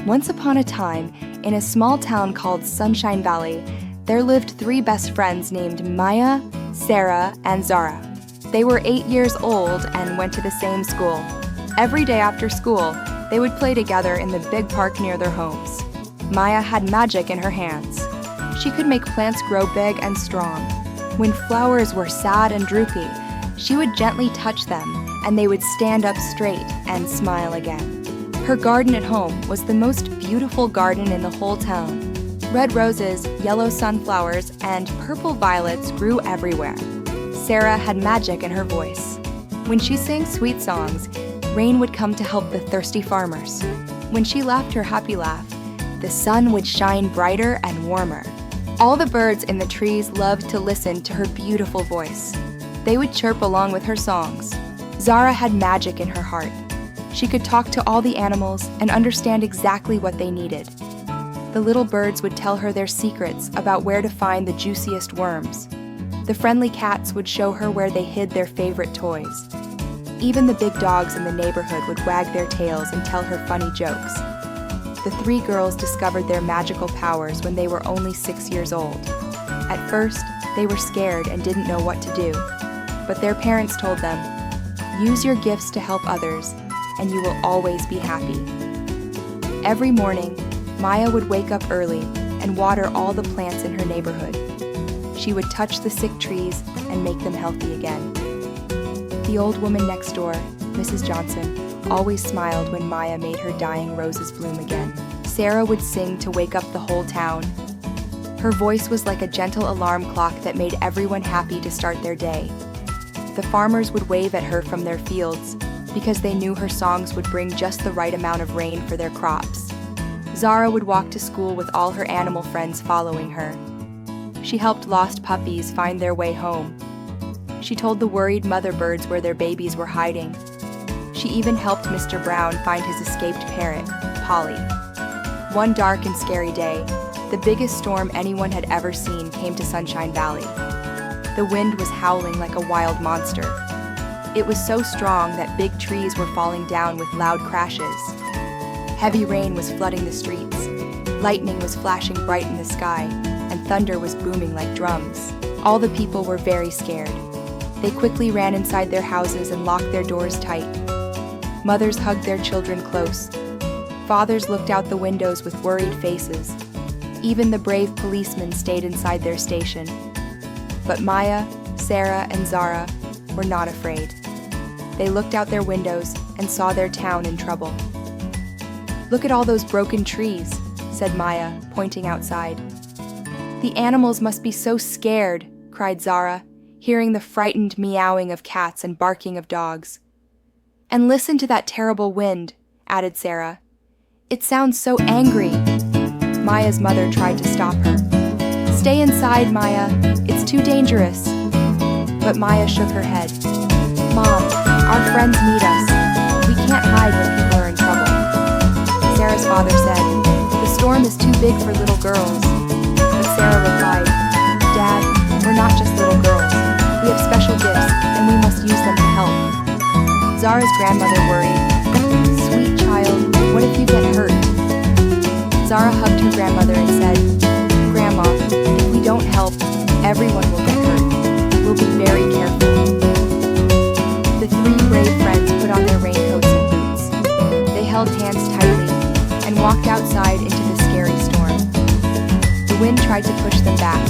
Once upon a time, in a small town called Sunshine Valley, there lived 3 best friends named Maya, Sara, and Zara. They were 8 years old and went to the same school. Every day after school, they would play together in the big park near their homes. Maya had magic in her hands. She could make plants grow big and strong. When flowers were sad and droopy, she would gently touch them, and they would stand up straight and smile again. Her garden at home was the most beautiful garden in the whole town. Red roses, yellow sunflowers, and purple violets grew everywhere. Sara had magic in her voice. When she sang sweet songs, rain would come to help the thirsty farmers. When she laughed her happy laugh, the sun would shine brighter and warmer. All the birds in the trees loved to listen to her beautiful voice. They would chirp along with her songs. Zara had magic in her heart. She could talk to all the animals and understand exactly what they needed. The little birds would tell her their secrets about where to find the juiciest worms. The friendly cats would show her where they hid their favorite toys. Even the big dogs in the neighborhood would wag their tails and tell her funny jokes. The 3 girls discovered their magical powers when they were only 6 years old. At first, they were scared and didn't know what to do, but their parents told them, "Use your gifts to help others, and you will always be happy." Every morning, Maya would wake up early and water all the plants in her neighborhood. She would touch the sick trees and make them healthy again. The old woman next door, Mrs. Johnson, always smiled when Maya made her dying roses bloom again. Sara would sing to wake up the whole town. Her voice was like a gentle alarm clock that made everyone happy to start their day. The farmers would wave at her from their fields because they knew her songs would bring just the right amount of rain for their crops. Zara would walk to school with all her animal friends following her. She helped lost puppies find their way home. She told the worried mother birds where their babies were hiding. She even helped Mr. Brown find his escaped parrot, Polly. One dark and scary day, the biggest storm anyone had ever seen came to Sunshine Valley. The wind was howling like a wild monster. It was so strong that big trees were falling down with loud crashes. Heavy rain was flooding the streets. Lightning was flashing bright in the sky, and thunder was booming like drums. All the people were very scared. They quickly ran inside their houses and locked their doors tight. Mothers hugged their children close. Fathers looked out the windows with worried faces. Even the brave policemen stayed inside their station. But Maya, Sara, and Zara were not afraid. They looked out their windows and saw their town in trouble. "Look at all those broken trees," said Maya, pointing outside. "The animals must be so scared," cried Zara, hearing the frightened meowing of cats and barking of dogs. "And listen to that terrible wind," added Sara. "It sounds so angry." Maya's mother tried to stop her. "Stay inside, Maya. It's too dangerous." But Maya shook her head. "Mom, our friends need us. We can't hide when people are in trouble." Sara's father said, "The storm is too big for little girls." But Sara replied, "Dad, we're not just little girls. We have special gifts, and we must use them to help." Zara's grandmother worried. "Sweet child, what if you get hurt?" Zara hugged her grandmother and said, "Grandma, if we don't help, everyone will get hurt. We'll be very careful." The 3 brave friends put on their raincoats and boots. They held hands tightly and walked outside into the scary storm. The wind tried to push them back,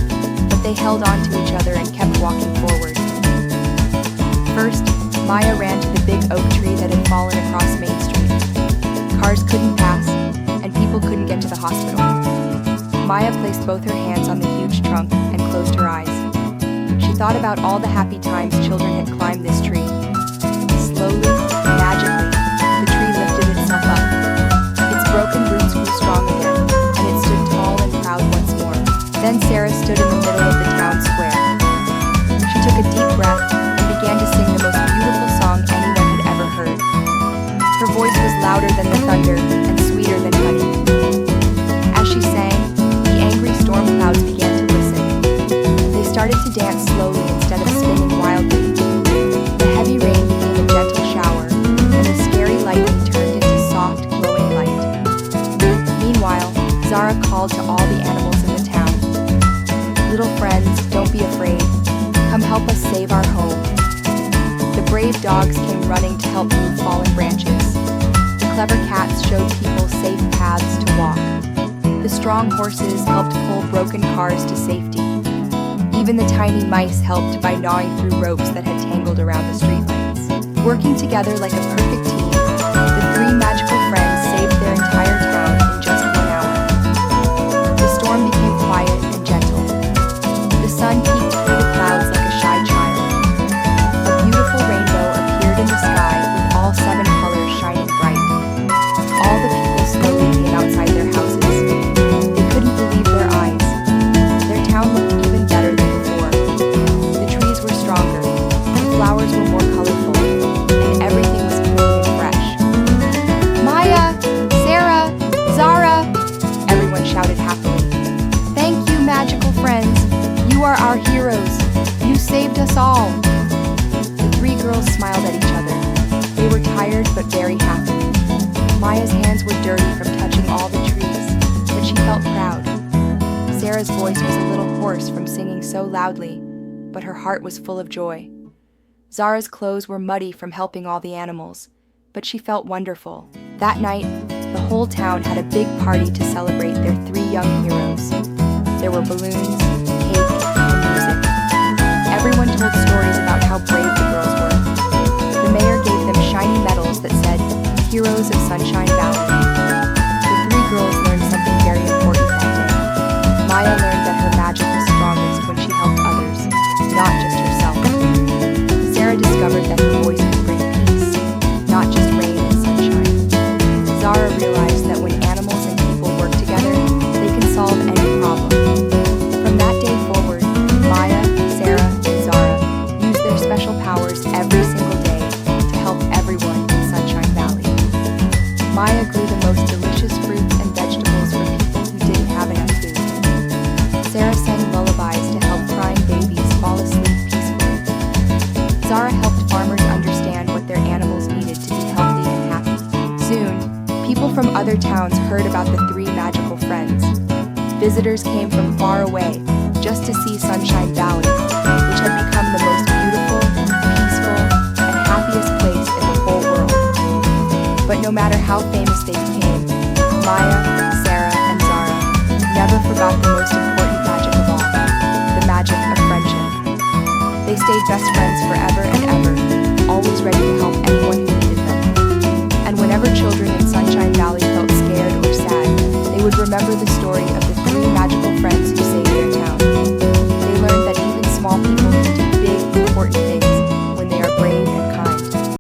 but they held on to each other and kept walking forward. First, Maya ran to the big oak tree that had fallen across Main Street. Cars couldn't pass, and people couldn't get to the hospital. Maya placed both her hands on the huge trunk and closed her eyes. She thought about all the happy times children had climbed this tree. Slowly, magically, the tree lifted itself up. Its broken roots grew strong again, and it stood tall and proud once more. Then Sara stood in the middle of the town square. She took a deep breath and began to sing the most beautiful song anyone had ever heard. Her voice was louder than the thunder and sweeter than honey. As she sang, the angry storm clouds began to listen. They started to dance slowly instead of spinning wildly. The heavy rain became a gentle shower, and the scary lightning turned into soft, glowing light. Meanwhile, Zara called to all the animals in the town. "Little friends, don't be afraid. Come help us save our home." The brave dogs came running to help move fallen branches. The clever cats showed people safe paths to walk. The strong horses helped pull broken cars to safety. Even the tiny mice helped by gnawing through ropes that had tangled around the streetlights. Working together like a perfect team, the three magical friends saved their entire town in just 1 hour. The storm became quiet and gentle. The sun peeked through the clouds like a shy child. A beautiful rainbow appeared in the sky with all 7 colors shining bright. All the people slowly came outside their houses. They couldn't believe their eyes. Their town looked even better than before. The trees were stronger, the flowers were more colorful, and everything was clean and fresh. "Maya, Sara, Zara!" everyone shouted happily. "Thank you, magical friends. You are our heroes. You saved us all." The 3 girls smiled at each other. They were tired but very happy. Maya's hands were dirty from touching all the trees, but she felt proud. Sarah's voice was a little hoarse from singing so loudly, but her heart was full of joy. Zara's clothes were muddy from helping all the animals, but she felt wonderful. That night, the whole town had a big party to celebrate their 3 young heroes. There were balloons, cake, and music. Everyone told stories about how brave the girls were. The mayor gave them shiny medals that said, "Heroes of Sunshine Valley." The 3 girls learned something very important that day. Maya learned that her magic was strongest when she helped others, not just herself. Sara discovered that her voice could bring peace, not just rain and sunshine. Zara realized that when animals and people work together, they can solve any problem. From that day forward, Maya, Sara, and Zara used their special powers every single day to help everyone in Sunshine Valley. Maya grew the most delicious fruits and vegetables for people who didn't have enough food. Sara sang lullabies to help crying babies fall asleep peacefully. Zara helped farmers understand what their animals needed to be healthy and happy. Soon, people from other towns heard about the 3 magical friends. Visitors came from far away just to see Sunshine Valley, which had become the most beautiful, peaceful, and happiest place in the whole world. But no matter how famous they became, Maya, Sara, and Zara never forgot the most important magic of all, the magic of friendship. They stayed best friends forever and ever, always ready to help anyone who needed them. And whenever children in Sunshine Valley felt scared or sad, they would remember the story of the 3 magical friends